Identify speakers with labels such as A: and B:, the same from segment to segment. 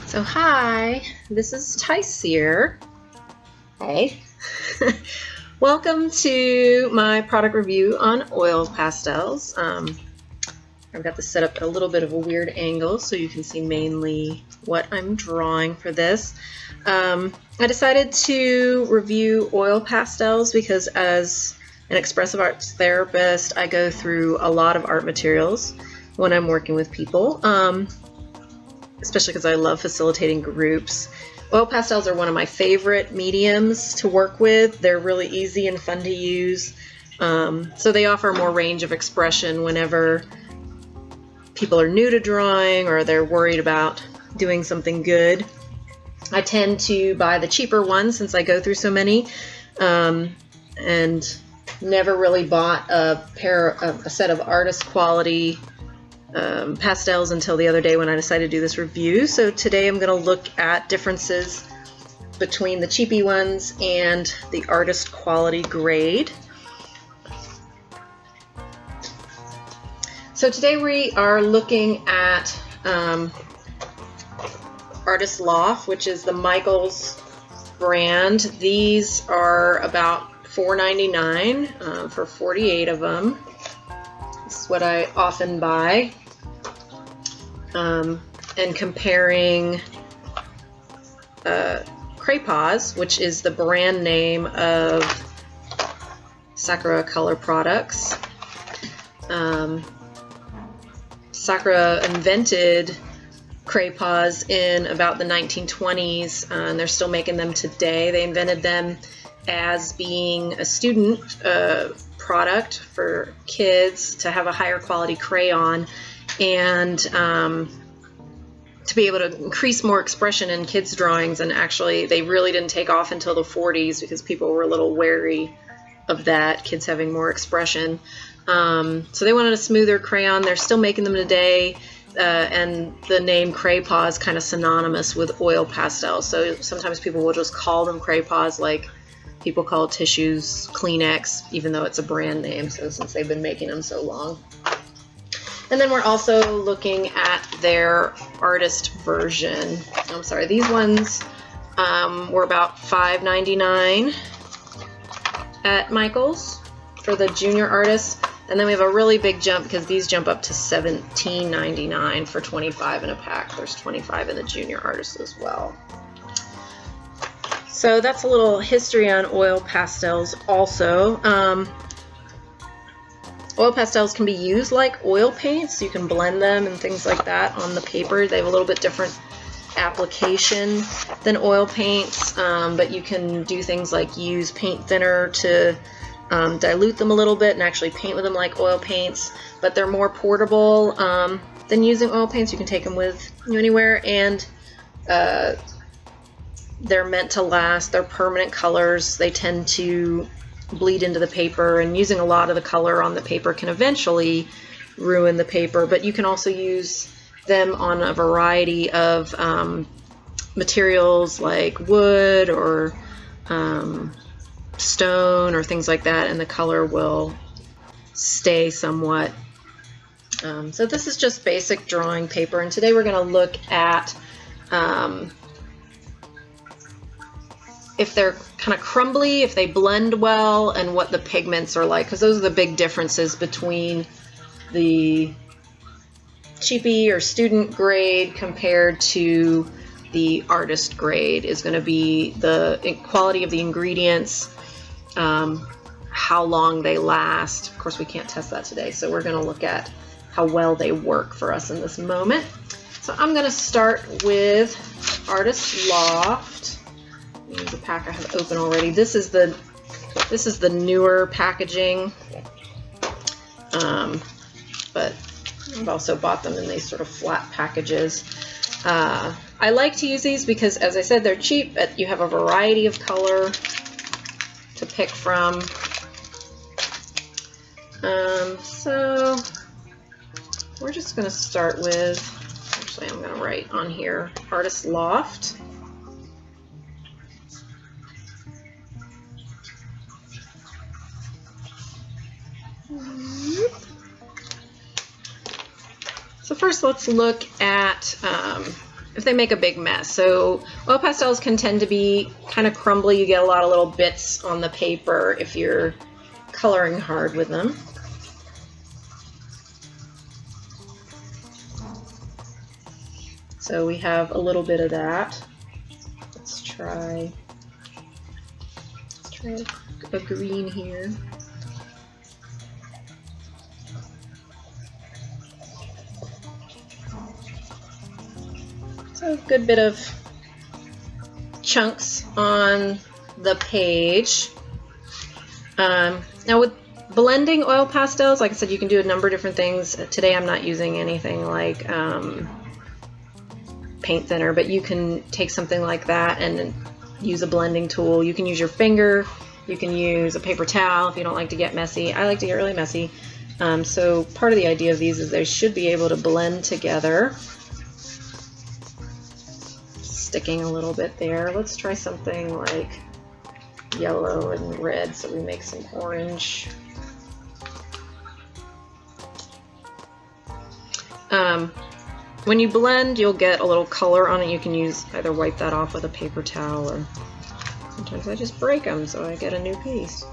A: So hi, this is Taisir. Hey. Welcome to my product review on oil pastels. I've got this set up at a little bit of a weird angle so you can see mainly what I'm drawing for this. I decided to review oil pastels because as an expressive arts therapist, I go through a lot of art materials when I'm working with people. Especially because I love facilitating groups. Oil pastels are one of my favorite mediums to work with. They're really easy and fun to use. So they offer more range of expression whenever people are new to drawing or they're worried about doing something good. I tend to buy the cheaper ones since I go through so many, and never really bought a set of artist quality pastels until the other day when I decided to do this review. So today I'm going to look at differences between the cheapy ones and the artist quality grade. So today we are looking at Artist Loft, which is the Michaels brand. These are about $4.99 for 48 of them. This is what I often buy. And comparing Cray-Pas, which is the brand name of Sakura Color Products. Sakura invented Cray-Pas in about the 1920s, and they're still making them today. They invented them as being a student product for kids to have a higher quality crayon and to be able to increase more expression in kids' drawings. And actually they really didn't take off until the 40s because people were a little wary of that, kids having more expression. So they wanted a smoother crayon. They're still making them today, and the name Cray-Pas is kind of synonymous with oil pastels, so sometimes people will just call them Cray-Pas like people call tissues Kleenex, even though it's a brand name, so since they've been making them so long. And then we're also looking at their artist version. I'm sorry, these ones were about $5.99 at Michaels for the junior artists. And then we have a really big jump because these jump up to $17.99 for 25 in a pack. There's 25 in the junior artists as well. So that's a little history on oil pastels also. Oil pastels can be used like oil paints. You can blend them and things like that on the paper. They have a little bit different application than oil paints, but you can do things like use paint thinner to dilute them a little bit and actually paint with them like oil paints. But they're more portable than using oil paints. You can take them with you anywhere, and they're meant to last. They're permanent colors. They tend to bleed into the paper, and using a lot of the color on the paper can eventually ruin the paper, but you can also use them on a variety of materials like wood or stone or things like that, and the color will stay somewhat. So this is just basic drawing paper, and today we're going to look at if they're kind of crumbly, if they blend well, and what the pigments are like, because those are the big differences between the cheapy or student grade compared to the artist grade. Is going to be the quality of the ingredients, how long they last. Of course we can't test that today, so we're going to look at how well they work for us in this moment. So I'm going to start with Artist Loft. Here's the pack I have open already. This is the newer packaging, but I've also bought them in these sort of flat packages. I like to use these because, as I said, they're cheap. You have a variety of color to pick from. So we're just going to start with, actually I'm going to write on here, Artist Loft. So first let's look at if they make a big mess. So oil pastels can tend to be kind of crumbly. You get a lot of little bits on the paper if you're coloring hard with them. So we have a little bit of that. Let's try a green here. So a good bit of chunks on the page. Now with blending oil pastels, like I said, you can do a number of different things. Today I'm not using anything like paint thinner, but you can take something like that and use a blending tool. You can use your finger, you can use a paper towel if you don't like to get messy. I like to get really messy. So part of the idea of these is they should be able to blend together. Sticking a little bit there. Let's try something like yellow and red, so we make some orange. When you blend, you'll get a little color on it. You can use either wipe that off with a paper towel, or sometimes I just break them so I get a new piece.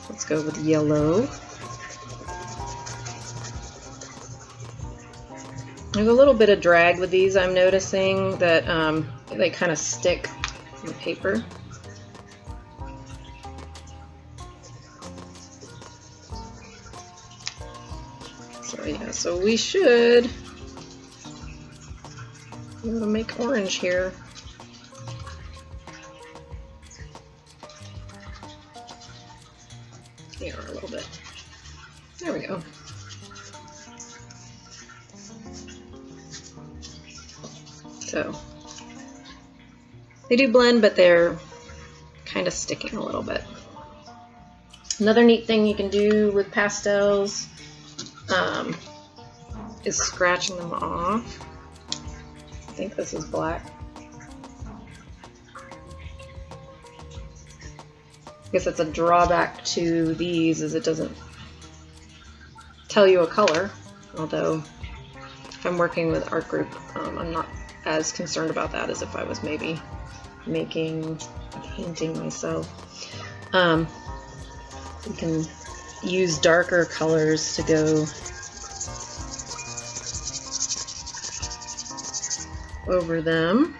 A: Let's go with yellow. There's a little bit of drag with these. I'm noticing that they kind of stick in the paper. So yeah, so we should be able to make orange here. There, a little bit. There we go. So they do blend, but they're kind of sticking a little bit. Another neat thing you can do with pastels is scratching them off. I think this is black. I guess that's a drawback to these, is it doesn't tell you a color, although if I'm working with art group, I'm not as concerned about that as if I was maybe making a painting myself. You can use darker colors to go over them,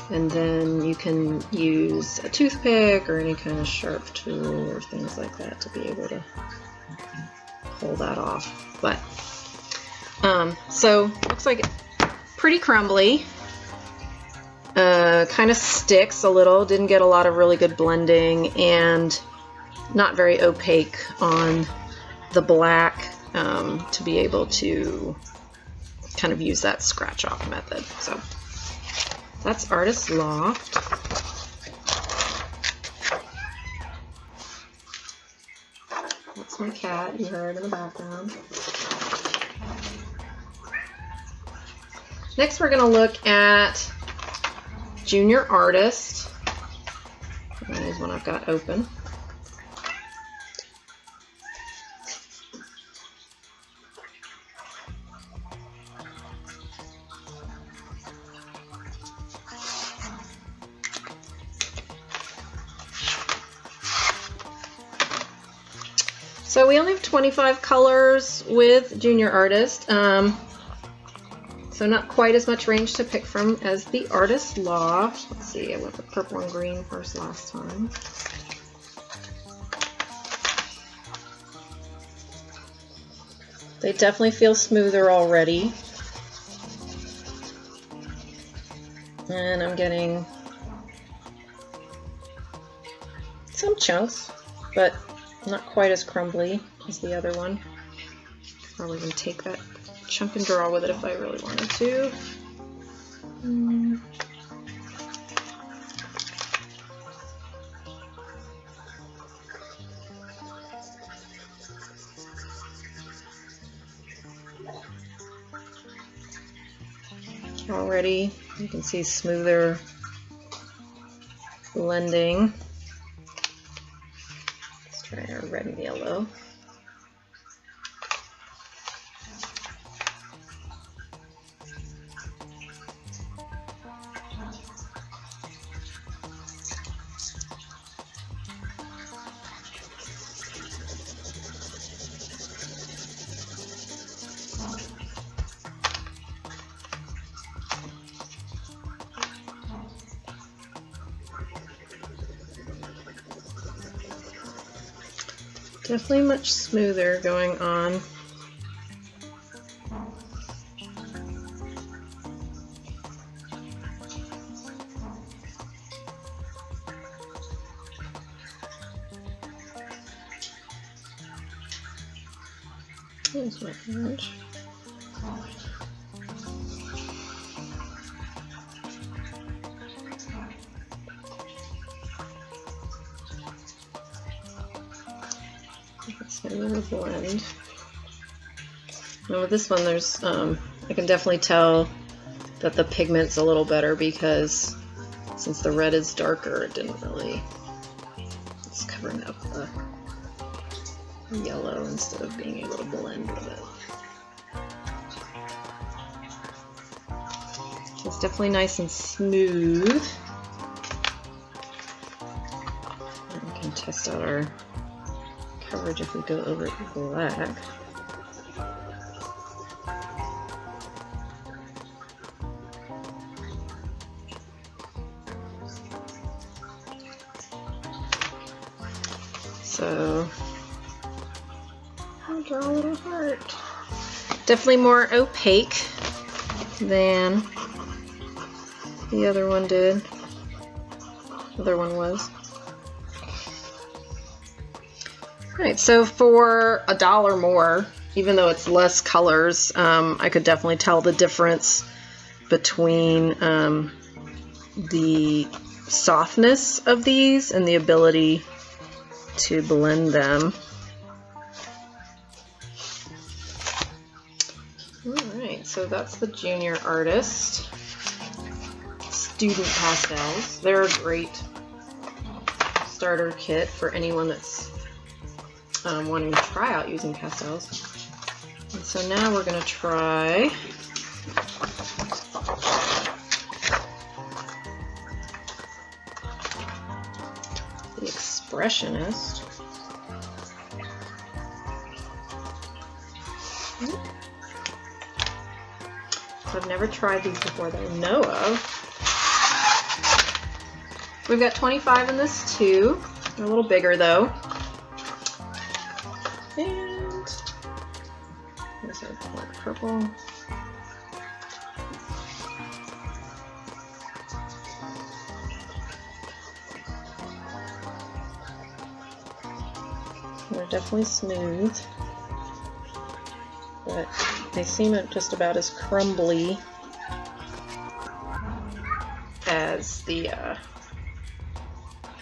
A: and then you can use a toothpick or any kind of sharp tool or things like that to be able to pull that off. But so looks like pretty crumbly, kind of sticks a little, didn't get a lot of really good blending, and not very opaque on the black to be able to kind of use that scratch off method. So that's Artist Loft. That's my cat, you heard in the background. Next we're going to look at Junior Artist. That is one I've got open. So we only have 25 colors with Junior Artist, so not quite as much range to pick from as the Artist Loft. Let's see, I went with purple and green first last time. They definitely feel smoother already. And I'm getting some chunks, but not quite as crumbly as the other one. Probably gonna take that chunk and draw with it if I really wanted to. Already you can see smoother blending. Let's try our red and yellow. Definitely much smoother going on. Here's my orange. Let's get a little blend. Now with this one, there's I can definitely tell that the pigment's a little better because since the red is darker, it didn't really. It's covering up the yellow instead of being able to blend with it. It's definitely nice and smooth. And we can test out our coverage if we go over it with black. So I'll draw a little heart. Definitely more opaque than the other one did. The other one was. Alright, so for $1 more, even though it's less colors, I could definitely tell the difference between the softness of these and the ability to blend them. Alright, so that's the Junior Artist Student Pastels. They're a great starter kit for anyone that's wanting to try out using pastels. And so now we're going to try the Expressionist. So I've never tried these before that I know of. We've got 25 in this too. They're a little bigger though. And there's our purple. They're definitely smooth, but they seem just about as crumbly as the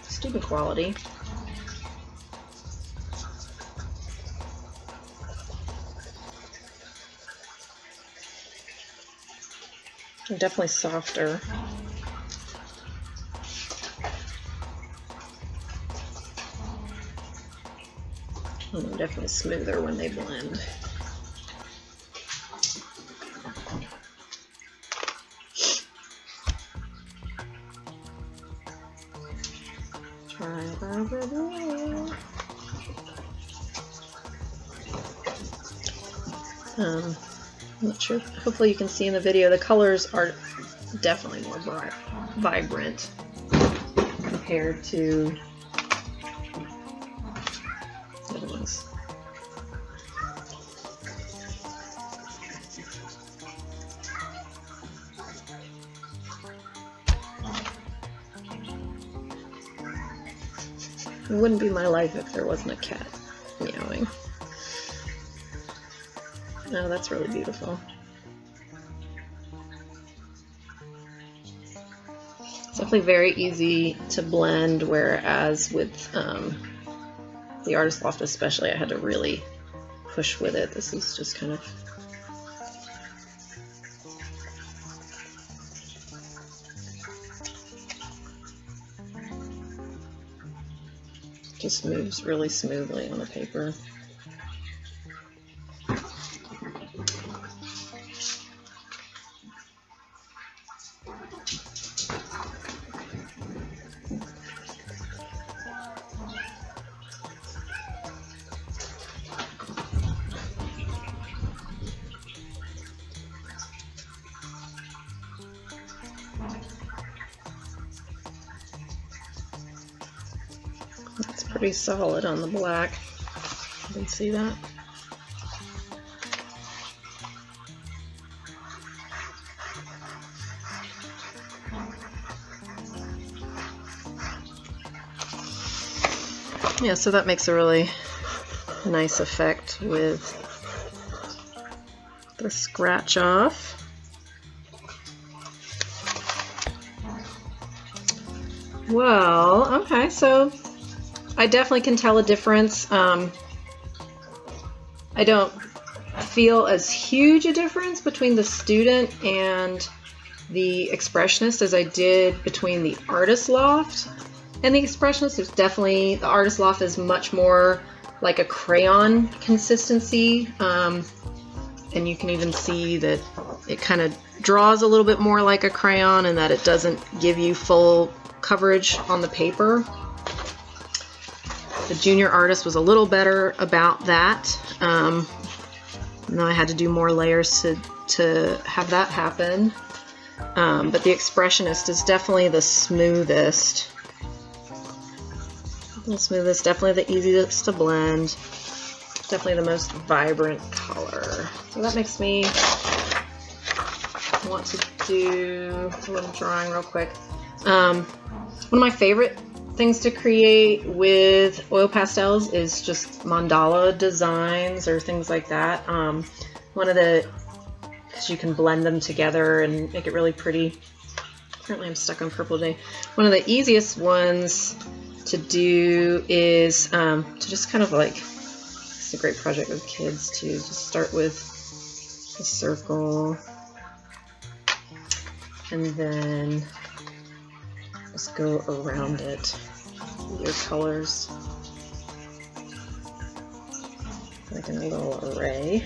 A: student quality. They're definitely softer. And they're definitely smoother when they blend. Try over there. I'm not sure. Hopefully you can see in the video the colors are definitely more vibrant compared to the other ones. It wouldn't be my life if there wasn't a cat meowing. Oh, that's really beautiful. It's definitely very easy to blend, whereas with the Artist Loft especially, I had to really push with it. This is just kind of just moves really smoothly on the paper. It's pretty solid on the black. You can see that. Yeah, so that makes a really nice effect with the scratch off. Well, okay, so I definitely can tell a difference. I don't feel as huge a difference between the student and the Expressionist as I did between the Artist Loft and the Expressionist. There's definitely, the Artist Loft is much more like a crayon consistency, and you can even see that it kind of draws a little bit more like a crayon and that it doesn't give you full coverage on the paper. The Junior Artist was a little better about that. And then I had to do more layers to have that happen. But the Expressionist is definitely the smoothest. Definitely the easiest to blend. Definitely the most vibrant color. So that makes me want to do a little drawing real quick. One of my favorite things to create with oil pastels is just mandala designs or things like that. Because you can blend them together and make it really pretty. Currently I'm stuck on purple today. One of the easiest ones to do is to just kind of like, it's a great project with kids too. Just start with a circle and then just go around it with your colors, like a little array.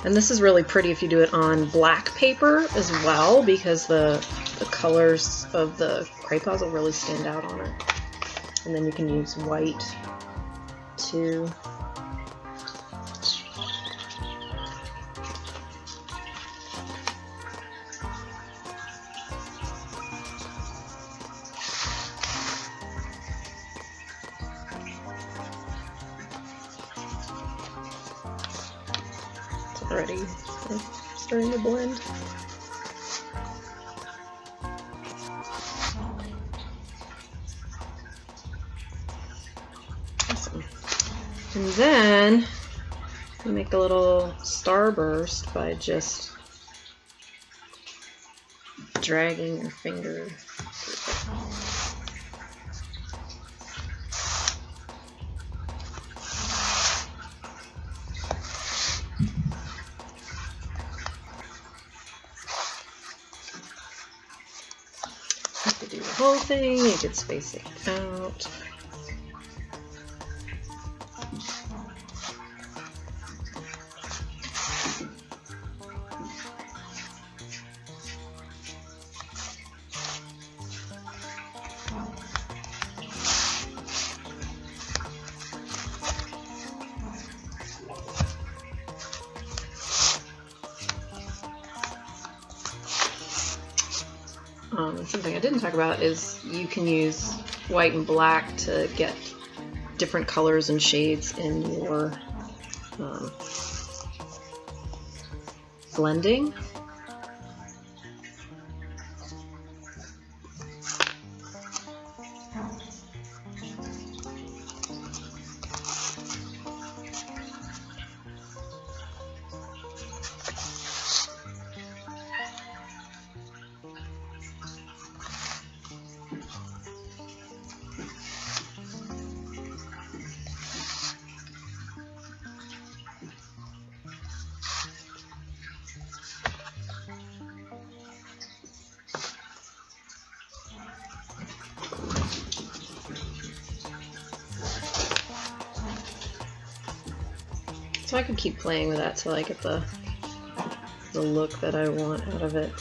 A: And this is really pretty if you do it on black paper as well, because the colors of the Cray-Pas will really stand out on it. And then you can use white too. Already starting to blend. Awesome. And then you make a little starburst by just dragging your finger. Do the whole thing, you could space it out. Something I didn't talk about is you can use white and black to get different colors and shades in your blending. So I could keep playing with that till I get the look that I want out of it.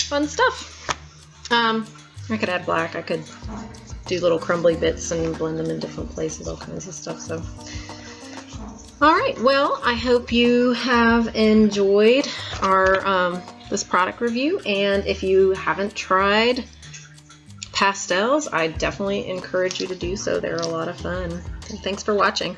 A: Fun stuff. I could add black. I could do little crumbly bits and blend them in different places, all kinds of stuff. So, all right. Well, I hope you have enjoyed our this product review. And if you haven't tried Pastels, I definitely encourage you to do so. They're a lot of fun. And thanks for watching.